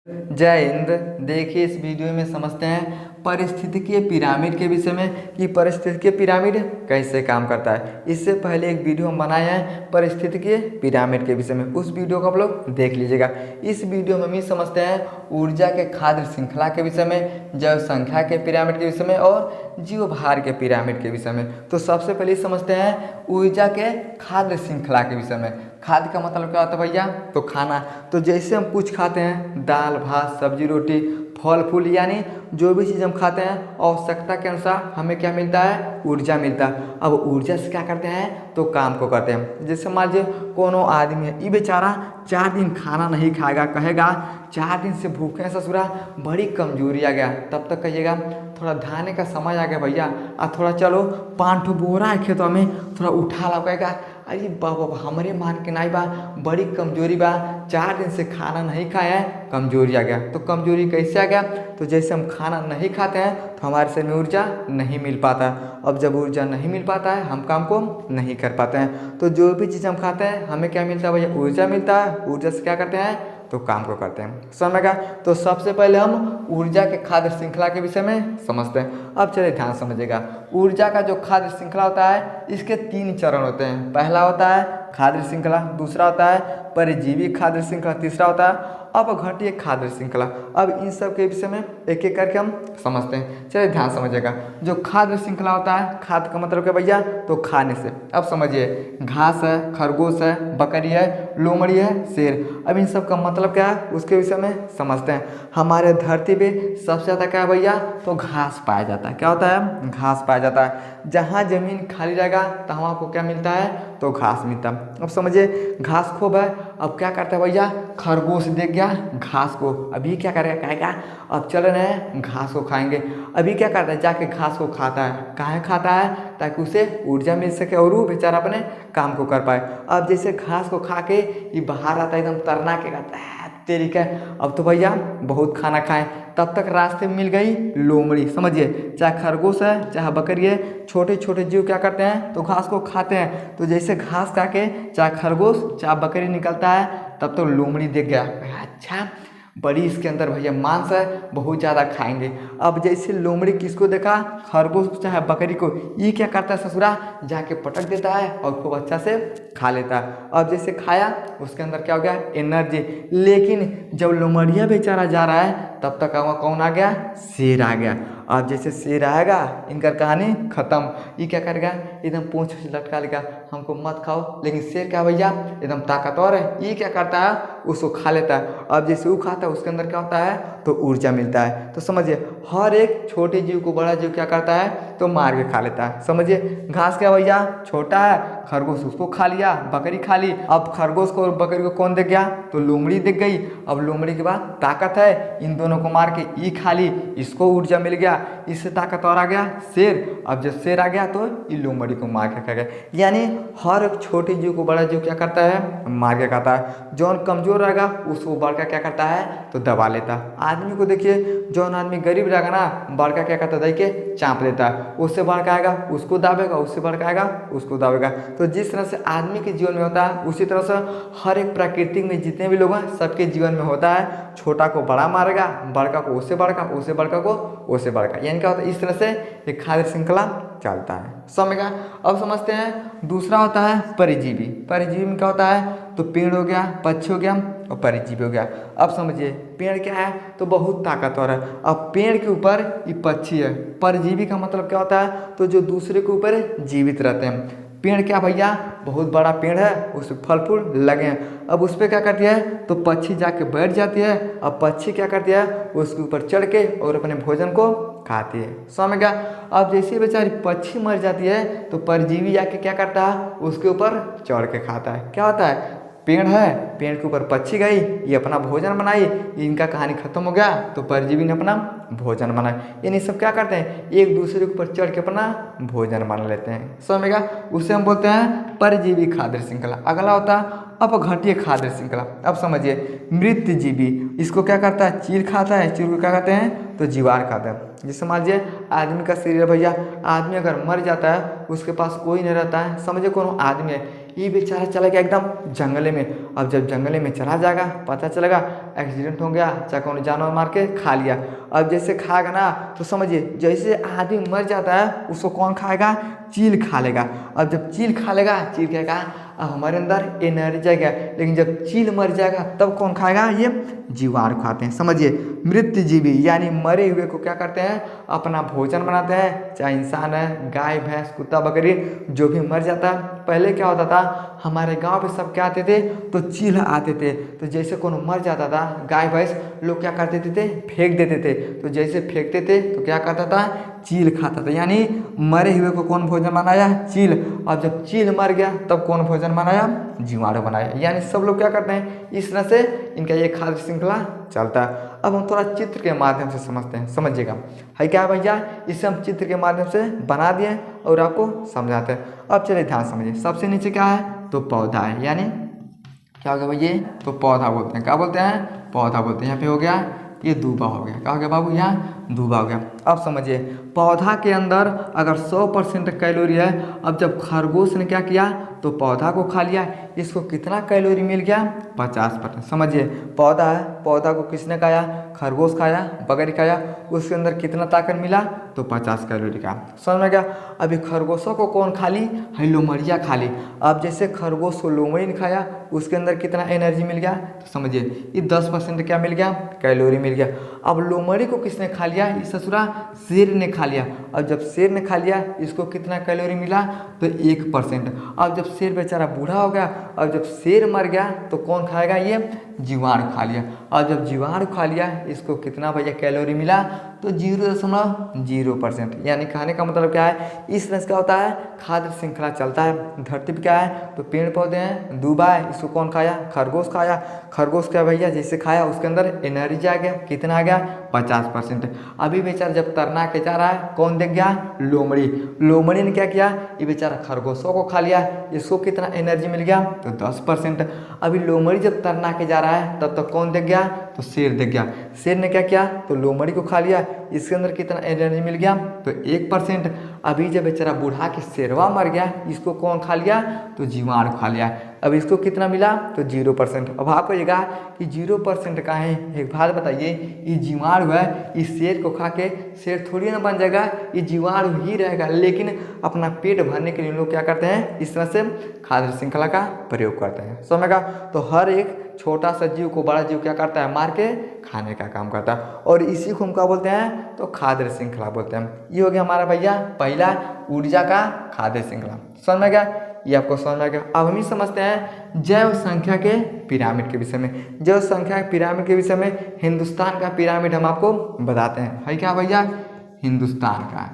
जय हिंद। देखिए इस वीडियो में समझते हैं पारिस्थितिकीय पिरामिड के विषय में कि पारिस्थितिकीय पिरामिड कैसे काम करता है। इससे पहले एक वीडियो हम बनाए हैं पारिस्थितिकीय पिरामिड के विषय में, उस वीडियो को आप लोग देख लीजिएगा। इस वीडियो में हम समझते हैं ऊर्जा के खाद्य श्रृंखला के विषय में, जैव संख्या के पिरामिड के विषय में और जीवभार के पिरामिड के विषय में। तो सबसे पहले समझते हैं ऊर्जा के खाद्य श्रृंखला के विषय में। खाद्य का मतलब क्या होता है भैया? तो खाना। तो जैसे हम कुछ खाते हैं, दाल भात सब्जी रोटी फल फूल, यानी जो भी चीज़ हम खाते हैं आवश्यकता के अनुसार हमें क्या मिलता है? ऊर्जा मिलता है। अब ऊर्जा से क्या करते हैं? तो काम को करते हैं। जैसे मान लीजिए कोनो आदमी है, ये बेचारा 4 दिन खाना नहीं खाएगा, कहेगा 4 दिन से भूखे हैं ससुरा, बड़ी कमजोरी आ गया। तब तक कहिएगा थोड़ा धाने का समय आ गया भैया, और थोड़ा चलो 5 बोरा है खेतों में, थोड़ा उठा ला। कहेगा अरे बाबा हमारे मान के नहीं बा, बड़ी कमजोरी बा, 4 दिन से खाना नहीं खाया है, कमजोरी आ गया। तो कमजोरी कैसे आ गया? तो जैसे हम खाना नहीं खाते हैं तो हमारे शरीर में ऊर्जा नहीं मिल पाता है। अब जब ऊर्जा नहीं मिल पाता है हम काम को नहीं कर पाते हैं। तो जो भी चीज़ हम खाते हैं हमें क्या मिलता है भैया? ऊर्जा मिलता है। ऊर्जा से क्या करते हैं? तो काम को करते हैं। समझेगा? तो सबसे पहले हम ऊर्जा के खाद्य श्रृंखला के विषय में समझते हैं। अब चलिए ध्यान समझिएगा। ऊर्जा का जो खाद्य श्रृंखला होता है इसके 3 चरण होते हैं। पहला होता है खाद्य श्रृंखला, दूसरा होता है परजीवी खाद्य श्रृंखला, तीसरा होता है अपघट्य खाद्य श्रृंखला। अब इन सब के विषय में एक एक करके हम समझते हैं। चलिए ध्यान समझिएगा। जो खाद्य श्रृंखला होता है, खाद्य का मतलब क्या भैया? तो खाने से। अब समझिए, घास है, खरगोश है, बकरी है, लोमड़ी है, शेर। अब इन सब का मतलब क्या है उसके विषय में समझते हैं। हमारे धरती पे सबसे ज़्यादा क्या है भैया? तो घास पाया जाता है। क्या होता है? घास पाया जाता है। जहाँ जमीन खाली रहेगा तो वहाँ आपको क्या मिलता है? तो घास मिलता है। अब समझिए घास खूब है। अब क्या करता है भैया? खरगोश देख गया घास को, अभी क्या करेगा? कहेगा अब चल रहे हैं घास को खाएंगे। अभी क्या करता है? जाके घास को खाता है। काहे खाता है? ताकि उसे ऊर्जा मिल सके और वो बेचारा अपने काम को कर पाए। अब जैसे घास को खा के ये बाहर आता है, एकदम तरना के कहता है तेरी क्या, अब तो भैया बहुत खाना खाएं। तब तक रास्ते में मिल गई लोमड़ी। समझिए, चाहे खरगोश है चाहे बकरी है, छोटे छोटे जीव क्या करते हैं? तो घास को खाते हैं। तो जैसे घास खा के चाहे खरगोश चाहे बकरी निकलता है, तब तो लोमड़ी देख गया, अच्छा बड़ी इसके अंदर भैया मांस है, बहुत ज़्यादा खाएंगे। अब जैसे लोमड़ी किसको देखा? खरगोश चाहे बकरी को। ये क्या करता है ससुरा? जाके पटक देता है और खूब अच्छा से खा लेता है। अब जैसे खाया उसके अंदर क्या हो गया? एनर्जी। लेकिन जब लोमड़िया बेचारा जा रहा है तब तक कौन आ गया? शेर आ गया। अब जैसे शेर आएगा इनका कहानी खत्म। ये क्या करेगा? एकदम पूंछ से लटका लेगा, हमको मत खाओ। लेकिन शेर क्या भैया? एकदम ताकतवर है। ये क्या करता है? उसको खा लेता है। अब जैसे वो खाता है उसके अंदर क्या होता है? तो ऊर्जा मिलता है। तो समझिए हर एक छोटे जीव को बड़ा जीव क्या करता है? तो मार के खा लेता है। समझिए घास क्या भैया? छोटा है, खरगोश उसको खा लिया, बकरी खा ली। अब खरगोश को और बकरी को कौन दिख गया? तो लोमड़ी दिख गई। अब लोमड़ी के बाद ताकत है, इन दोनों को मार के ये खा ली, इसको ऊर्जा मिल गया, इससे ताकतवर आ गया शेर। अब जब शेर आ गया तो ये लोमड़ी को मार के खा गया। यानी हर एक छोटे जीव को बड़ा जीव क्या करता है? मार के खाता है। जौन कमजोर रहेगा उसको बड़का क्या करता है? तो दबा लेता है। आदमी को देखिए, जौन आदमी गरीब रहेगा ना, बड़का क्या करता है? दे के चाँप लेता है। उससे बड़का आएगा उसको दाबेगा, उससे बड़का आएगा उसको दाबेगा। तो जिस तरह से आदमी के जीवन में होता है उसी तरह से हर एक प्राकृतिक में जितने भी लोग हैं सबके जीवन में होता है। छोटा को बड़ा मारेगा, बड़का को उससे बड़का, उससे बड़का को उससे बड़का। यानी क्या होता है? इस तरह से एक खाद्य श्रृंखला चलता है। समझेगा? अब समझते हैं दूसरा होता है परजीवी। परजीवी में क्या होता है? तो पेड़ हो गया, पक्षी हो गया और परजीवी हो गया। अब समझिए पेड़ क्या है? तो बहुत ताकतवर है। अब पेड़ के ऊपर ये पक्षी है। परजीवी का मतलब क्या होता है? तो जो दूसरे के ऊपर जीवित रहते हैं। पेड़ क्या भैया? बहुत बड़ा पेड़ है, उस फल फूल लगे हैं। अब उस पर क्या करती है? तो पक्षी जाके बैठ जाती है। अब पक्षी क्या करती है? उसके ऊपर चढ़ के और अपने भोजन को खाती है। समझ गया? अब जैसे बेचारी पक्षी मर जाती है तो परजीवी जाके क्या करता है? उसके ऊपर चढ़ के खाता है। क्या होता है? पेड़ है, पेड़ के ऊपर पक्षी गई, ये अपना भोजन बनाई, इनका कहानी खत्म हो गया तो परजीवी ने अपना भोजन बनाया। यानी सब क्या करते हैं? एक दूसरे के ऊपर चढ़ के अपना भोजन बना लेते हैं। समझेगा? उसे हम बोलते हैं परजीवी खाद्य श्रृंखला। अगला होता है अपघट्य खाद्य श्रृंखला। अब समझिए मृत जीवी, इसको क्या करता है? चील खाता है। चील को क्या कहते हैं? तो जीवार खाता है। जैसे मान लीजिए आदमी का शरीर है भैया, आदमी अगर मर जाता है उसके पास कोई नहीं रहता है। समझिए कोनो आदमी है, ये बेचारा चला गया एकदम जंगले में। अब जब जंगले में चला जाएगा, पता चलेगा एक्सीडेंट हो गया, चाहे कौन जानवर मार के खा लिया। अब जैसे खाएगा ना तो समझिए जैसे आदमी मर जाता है उसको कौन खाएगा, चील खा लेगा। अब जब चील खा लेगा, चील कहेगा अब हमारे अंदर एनर्जी आ गया। लेकिन जब चील मर जाएगा तब कौन खाएगा, ये जीवाणु खाते हैं। समझिए मृत जीवी यानी मरे हुए को क्या करते हैं, अपना भोजन बनाते हैं। चाहे इंसान है, गाय भैंस कुत्ता बकरी जो भी मर जाता है। पहले क्या होता था, हमारे गांव पे सब क्या आते थे, तो चील आते थे। तो जैसे कौन मर जाता था गाय भैंस, लोग क्या करते थे, फेंक देते थे। तो जैसे फेंकते थे तो क्या करता था, चील खाता था। यानी मरे हुए को कौन भोजन बनाया, चील। अब जब चील मर गया तब कौन भोजन बनाया, जीवाणु बनाया। यानी सब लोग क्या करते हैं, इस तरह से इनका ये खाद्य श्रृंखला चलता है। अब हम थोड़ा चित्र के माध्यम से समझते हैं, समझिएगा है क्या भैया। इसे हम चित्र के माध्यम से बना दिए और आपको समझाते हैं। अब चलिए ध्यान समझिए। सबसे नीचे क्या है, तो पौधा है। यानी क्या हो गया भैया, तो पौधा बोलते हैं। क्या बोलते हैं, पौधा बोलते हैं। यहाँ पे हो गया ये दूबा हो गया। क्या हो गया बाबू, यहाँ दूबा हो गया। अब समझिए पौधा के अंदर अगर 100% कैलोरी है, अब जब खरगोश ने क्या किया, तो पौधा को खा लिया, इसको कितना कैलोरी मिल गया, 50%। समझिए पौधा है, पौधा को किसने खाया, खरगोश खाया, बकरी खाया, उसके अंदर कितना ताकत मिला, तो 50 कैलोरी का। समझ में गया। अभी खरगोशों को कौन खा ली, है लोमड़िया खा ली। अब जैसे खरगोश को लोमड़ी ने खाया, उसके अंदर कितना एनर्जी मिल गया, तो समझिए ये 10% क्या मिल गया, कैलोरी मिल गया। अब लोमड़ी को किसने खा लिया, इस ससुरा शेर ने खा लिया। अब जब शेर ने खा लिया, इसको कितना कैलोरी मिला, तो 1%। अब जब शेर बेचारा बूढ़ा हो गया, अब जब शेर मर गया तो कौन खाएगा, ये जीवाणु खा लिया। और जब जीवाणु खा लिया, इसको कितना भैया कैलोरी मिला, तो 0.0%। यानी खाने का मतलब क्या है, इस तरह से क्या होता है, खाद्य श्रृंखला चलता है। धरती पे क्या है, तो पेड़ पौधे हैं, दूबा है, इसको कौन खाया, खरगोश खाया। खरगोश क्या भैया, जैसे खाया उसके अंदर एनर्जी आ गया, कितना आ गया, 50%। अभी बेचारा जब तरना के जा रहा है, कौन देख गया, लोमड़ी। लोमड़ी ने क्या किया, ये बेचारा खरगोशों को खा लिया, इसको कितना एनर्जी मिल गया, तो 10%। अभी लोमड़ी जब तरना के जा रहा है तब तक कौन देख गया, तो शेर देख गया। शेर ने क्या किया, तो लोमड़ी को खा लिया, इसके अंदर कितना एनर्जी मिल गया, तो 1%। अभी जब बेचारा बूढ़ा के शेरवा मर गया, इसको कौन खा लिया, तो जीवाणु खा लिया। अब इसको कितना मिला, तो 0%। अब आपको ये कहा कि 0% का है, एक बात बताइए, ये जीवाणु है, इस शेर को खा के शेर थोड़ी ना बन जाएगा, ये जीवाणु ही रहेगा। लेकिन अपना पेट भरने के लिए लोग क्या करते हैं, इस तरह से खाद्य श्रृंखला का प्रयोग करते हैं। समझेगा। तो हर एक छोटा सा जीव को बड़ा जीव क्या करता है, मार के खाने का काम करता है। और इसी को हम क्या बोलते हैं, तो खाद्य श्रृंखला बोलते हैं। ये हो गया हमारा भैया पहला ऊर्जा का खाद्य श्रृंखला। समझ में गया, ये आपको समझ में गया। अब हम ही समझते हैं जैव संख्या के पिरामिड के विषय में। जैव संख्या के पिरामिड के विषय में हिंदुस्तान का पिरामिड हम आपको बताते हैं। है क्या भैया, हिंदुस्तान का,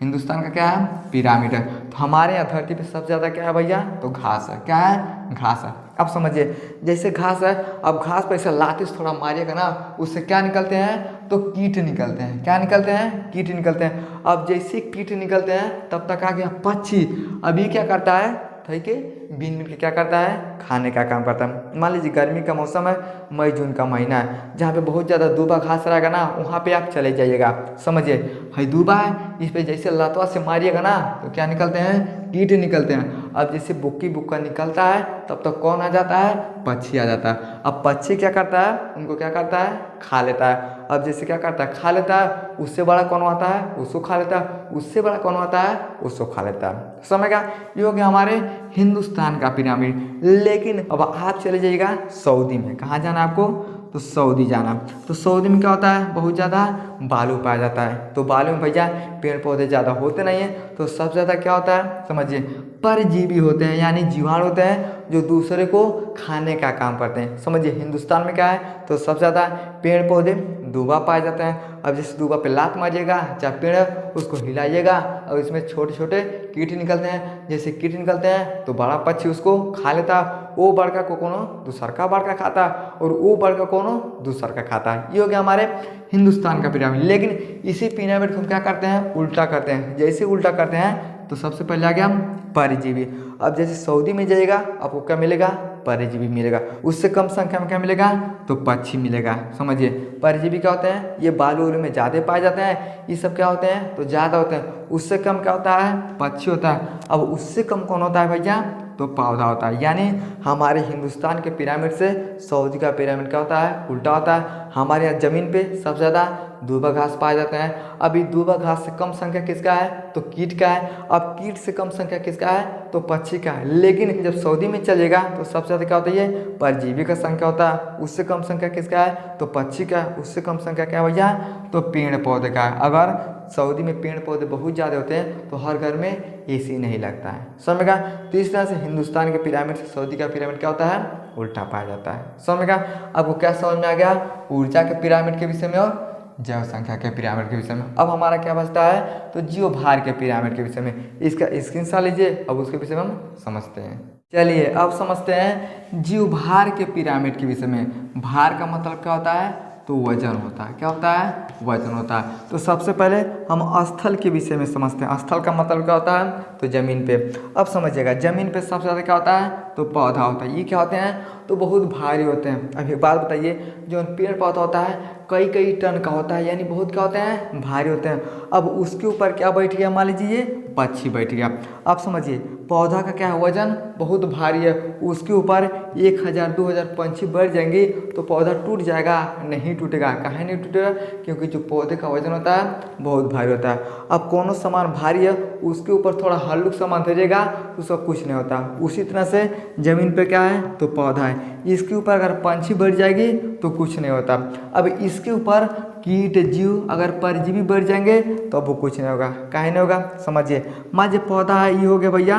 हिंदुस्तान का क्या है, पिरामिड है। तो हमारे यहाँ धरती पे सबसे ज़्यादा क्या है भैया, तो घास है। क्या है, घास है। अब समझिए जैसे घास है, अब घास पर ऐसा लाते से थोड़ा मारिएगा ना, उससे क्या निकलते हैं, तो कीट निकलते हैं। क्या निकलते हैं, कीट निकलते हैं। अब जैसे कीट निकलते हैं तब तक आ गया पक्षी। अभी क्या करता है, ठीक है, बीन बीन के क्या करता है, खाने का काम करता है। मान लीजिए गर्मी का मौसम है, मई जून का महीना है, जहाँ पे बहुत ज़्यादा दूबा घास रहेगा ना, वहाँ पे आप चले जाइएगा। समझिए है दूबा है, इस पे जैसे लतवा से मारिएगा ना, तो क्या निकलते हैं, कीट निकलते हैं। अब जैसे बुक्की बुक्का निकलता है तब तक कौन आ जाता है, पक्षी आ जाता है। अब पक्षी क्या करता है, उनको क्या करता है, खा लेता है। अब जैसे क्या करता है, खा लेता है, उससे बड़ा कौन आता है, उसको खा लेता है, उससे बड़ा कौन आता है, उसको खा लेता है। समझ गया। ये हो गया हमारे हिंदुस्तान का पिरामिड। लेकिन अब आप चले जाइएगा सऊदी में। कहाँ जाना आपको, तो सऊदी जाना। तो सऊदी में क्या होता है, बहुत ज़्यादा बालू पाया जाता है। तो बालू में भैया पेड़ पौधे ज़्यादा होते नहीं हैं, तो सबसे ज़्यादा क्या होता है, समझिए परजीवी होते हैं, यानी जीवाणु होते हैं जो दूसरे को खाने का काम करते हैं। समझिए हिंदुस्तान में क्या है, तो सबसे ज़्यादा पेड़ पौधे दूबा पाए जाते हैं। अब जैसे दूबा पे लात मारिएगा, चाहे पेड़ है उसको हिलाइएगा और इसमें छोटे छोटे कीट निकलते हैं। जैसे कीट निकलते हैं तो बड़ा पक्षी उसको खा लेता है, वो बड़का को कोनो दूसरा बड़का खाता है, और वो बड़का कोनो दूसरा का खाता है। ये हो गया हमारे हिंदुस्तान का पिरामिड। लेकिन इसी पिरामिड को हम क्या करते हैं, उल्टा करते हैं। जैसे उल्टा करते हैं तो सबसे पहले आ गया परजीवी। अब जैसे सऊदी में जाइएगा, आपको क्या मिलेगा, परजीवी मिलेगा। उससे कम संख्या में क्या मिलेगा, तो पक्षी मिलेगा। समझिए परजीवी क्या होते हैं, ये बालू उलू में ज़्यादा पाए जाते हैं। ये सब क्या होते हैं, तो ज़्यादा होते हैं। उससे कम क्या होता है, पक्षी होता है। अब उससे कम कौन होता है भैया, तो पौधा होता है। यानी हमारे हिंदुस्तान के पिरामिड से सऊदी का पिरामिड क्या होता है, उल्टा होता है। हमारे यहाँ ज़मीन पे सबसे ज़्यादा दूबा घास पाए जाते हैं। अभी दूबा घास से कम संख्या किसका है, तो कीट का है। अब कीट से कम संख्या किसका है, तो पक्षी का है। लेकिन जब सऊदी में चलेगा तो सबसे ज़्यादा क्या होता है, ये परजीवी का संख्या होता है। उससे कम संख्या किसका है, तो पक्षी का। उससे कम संख्या क्या भैया, तो पेड़ पौधे का है। अगर सऊदी में पेड़ पौधे बहुत ज़्यादा होते हैं तो हर घर में एसी नहीं लगता है, समझ में। तो इस तरह से हिंदुस्तान के पिरामिड से सऊदी का पिरामिड क्या होता है, उल्टा पाया जाता है, समझ में। आपको क्या समझ में आ गया, ऊर्जा के पिरामिड के विषय में और जैव संख्या के पिरामिड के विषय में। अब हमारा क्या बचता है, तो जीव भार के पिरामिड के विषय में। इसका स्क्रीनशॉट लीजिए, अब उसके विषय में हम समझते हैं। चलिए अब समझते हैं जीव भार के पिरामिड के विषय में। भार का मतलब क्या होता है, तो वजन होता है। क्या होता है, वजन होता है। तो सबसे पहले हम स्थल के विषय में समझते हैं। स्थल का मतलब क्या होता है, तो जमीन पे। अब समझिएगा, जमीन पे सबसे ज़्यादा क्या होता है, तो पौधा होता है। ये क्या होते हैं, तो बहुत भारी होते हैं। अब एक बात बताइए, जो पेड़ पौधा होता है कई कई टन का होता है, यानी बहुत क्या होते हैं, भारी होते हैं। अब उसके ऊपर क्या बैठ गया, मान लीजिए पक्षी बैठ गया। अब समझिए पौधा का क्या है, वजन बहुत भारी है। उसके ऊपर 1000 2000 पंछी बढ़ जाएंगे तो पौधा टूट जाएगा, नहीं टूटेगा। काहे नहीं टूटेगा, क्योंकि जो पौधे का वजन होता है बहुत भारी होता है। अब कौन सामान भारी है उसके ऊपर थोड़ा हल्लुक सामान धरिएगा तो उसका कुछ नहीं होता। उसी तरह से जमीन पे क्या है, तो पौधा है। इसके ऊपर अगर पंछी बढ़ जाएगी तो कुछ नहीं होता। अब इसके ऊपर कीट जीव अगर परजीवी बढ़ जाएंगे तो अब वो कुछ नहीं होगा। काहे नहीं होगा, समझिए। मान लीजिए पौधा है, ये हो गया भैया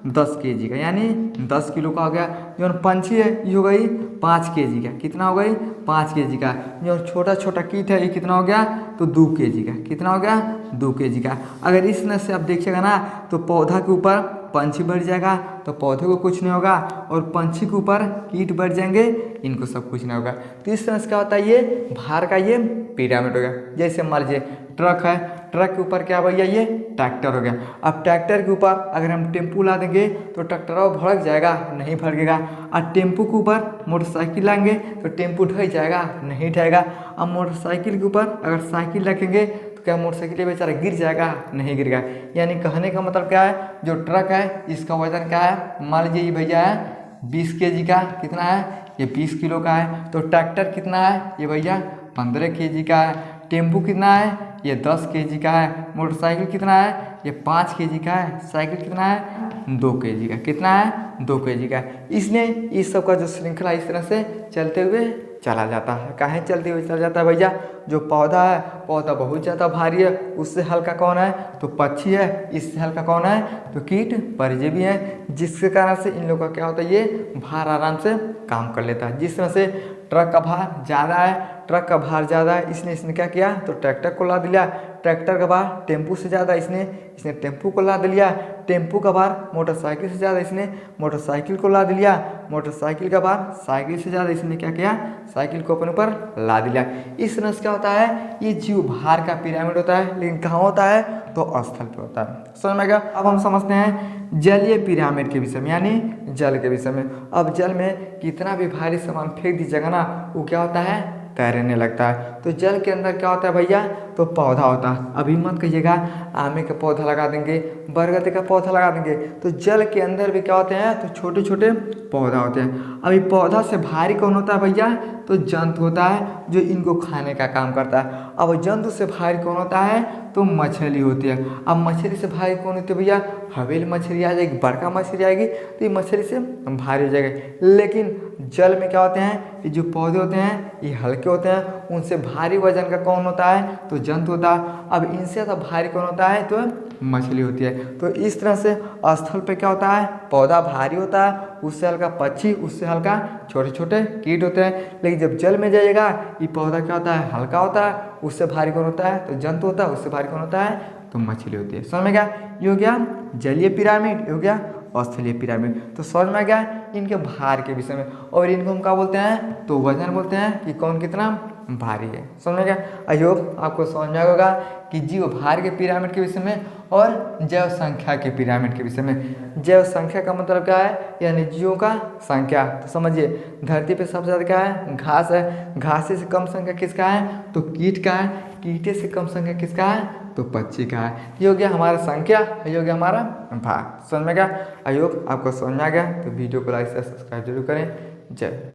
10 kg का, यानी 10 किलो का हो गया। जो पंछी है ये हो गई 5 kg का। कितना हो गई, 5 kg का। जो छोटा छोटा कीट है ये कितना हो गया, तो 2 kg का। कितना हो गया, 2 kg का। अगर इस तरह से आप देखिएगा ना, तो पौधा के ऊपर पंछी बढ़ जाएगा तो पौधे को कुछ नहीं होगा, और पंछी के ऊपर कीट बढ़ जाएंगे, इनको सब कुछ नहीं होगा। तो इस तरह से क्या होता है, ये भार का ये पिरामिड हो गया। जैसे मान लीजिए ट्रक है, ट्रक के ऊपर क्या भैया, ये ट्रैक्टर हो गया। अब ट्रैक्टर के ऊपर अगर हम टेम्पू ला देंगे तो ट्रैक्टर भड़क जाएगा, नहीं भड़केगा। और टेम्पू के ऊपर मोटरसाइकिल लाएंगे तो टेम्पू ढह जाएगा, नहीं ढहेगा। अब मोटरसाइकिल के ऊपर अगर साइकिल रखेंगे तो क्या मोटरसाइकिल बेचारा गिर जाएगा, नहीं गिरेगा। यानी कहने का मतलब क्या है, जो ट्रक है इसका वजन क्या है, मान लीजिए ये भैया है 20 kg का। कितना है, ये 20 किलो का है। तो ट्रैक्टर कितना है, ये भैया 15 kg का है। टेम्पू कितना है, ये 10 kg का है। मोटरसाइकिल कितना है, ये 5 kg का है। साइकिल कितना है, 2 kg का। कितना है, 2 kg का। इसलिए इस सब का जो श्रृंखला इस तरह से चलते हुए चला जाता है। काहे चलते हुए चला जाता है भैया, जो पौधा है, पौधा बहुत ज़्यादा भारी है। उससे हल्का कौन है, तो पक्षी है। इससे हल्का कौन है, तो कीट परजीवी है। जिसके कारण से इन लोगों का क्या होता है, ये भार आराम से काम कर लेता है। जिस तरह से ट्रक का भार ज़्यादा है, ट्रक का भार ज़्यादा है, इसने क्या किया, तो ट्रैक्टर को ला दिया। ट्रैक्टर का भार टेम्पू से ज़्यादा, इसने टेम्पू को ला दिया। टेम्पू का भार मोटरसाइकिल से ज़्यादा, इसने मोटरसाइकिल को ला दिया। मोटरसाइकिल का भार साइकिल से ज़्यादा, इसने क्या किया, साइकिल को अपने ऊपर ला दिया। इस तरह से क्या होता है, ये जीव भार का पिरामिड होता है। लेकिन कहाँ होता है, तो स्थल पे होता है। समझ में गया। अब हम समझते हैं जलीय पिरामिड के विषय में, यानी जल के विषय में। अब जल में कितना भी भारी सामान फेंक दीजिएगा ना, वो क्या होता है, तैरने लगता है। तो जल के अंदर क्या होता है भैया, तो पौधा होता है। अभी मत कहिएगा आमे का पौधा लगा देंगे, बरगद का पौधा लगा देंगे। तो जल के अंदर भी क्या होते हैं, तो छोटे छोटे पौधा होते हैं। अभी पौधा से भारी कौन होता है भैया, तो जंतु होता है, जो इनको खाने का काम करता है। अब जंतु से भारी कौन होता है, तो मछली होती है। अब मछली से भारी कौन होती है भैया, हवेली मछली आ जाएगी, बड़का मछली आएगी तो ये मछली से भारी हो जाएगी। लेकिन जल में क्या होते हैं, ये जो पौधे होते हैं ये हल्के होते हैं। उनसे भारी वजन का कौन होता है, तो जंतु होता है। अब इनसे ज़्यादा भारी कौन होता है, तो मछली होती है। तो इस तरह से स्थल पे क्या होता है, पौधा भारी होता है, उससे हल्का पक्षी, उससे हल्का छोटे छोटे कीट होते हैं। लेकिन जब जल में जाएगा ये पौधा क्या होता है, हल्का होता है, उससे भारी कौन होता है, तो जंतु होता है, उससे भारी कौन होता है, तो मछली होती है। समझ में गया, ये हो गया जलीय पिरामिड, ये हो गया स्थलीय पिरामिड। तो समझ में आ गया इनके भार के विषय में। और इनको हम क्या बोलते हैं, तो वजन बोलते हैं कि कौन कितना भारी है। समझ में गया। आई होप आपको समझ में आएगा कि जीव भार के पिरामिड के विषय में और जैव संख्या के पिरामिड के विषय में। जैव संख्या का मतलब क्या है, यानी जीवों का संख्या। तो समझिए धरती पे सबसे ज़्यादा क्या है, घास है। घास से कम संख्या किसका है, तो कीट का है। ईंटे से कम संख्या किसका है, तो पक्षी का है। ये हो गया हमारा संख्या, ये हो गया हमारा भाग। समझ में गया? आई होप आपको समझ में आ गया। तो वीडियो को लाइक से सब्सक्राइब जरूर करें। जय